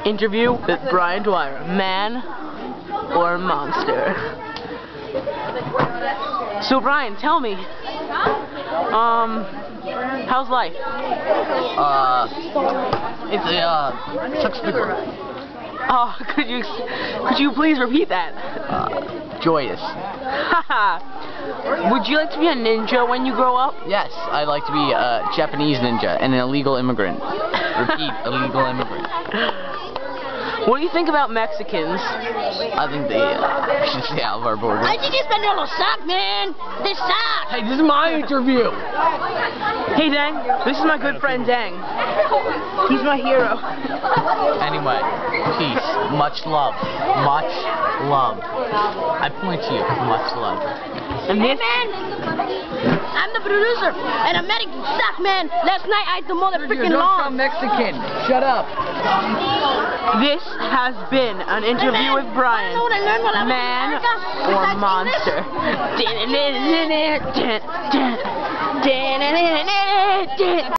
Interview with Brian Dwyer, man or monster? So Brian, tell me, how's life? Sucks bigger. Oh, could you please repeat that? Joyous. Haha. Would you like to be a ninja when you grow up? Yes, I'd like to be a Japanese ninja and an illegal immigrant. Repeat, illegal immigrant. What do you think about Mexicans? I think they should stay out of our border. I think it's been a little suck, man. They suck. Hey, this is my interview. Hey, Dang, this is my good friend Dang. He's my hero. Anyway, peace. Much love. Much love. I point to you. Much love. And Hey, man. I'm the producer, and Americans suck, man. Last night I ate the motherfucking lawn. Mexican. Shut up. This has been an interview with Brian, man or monster.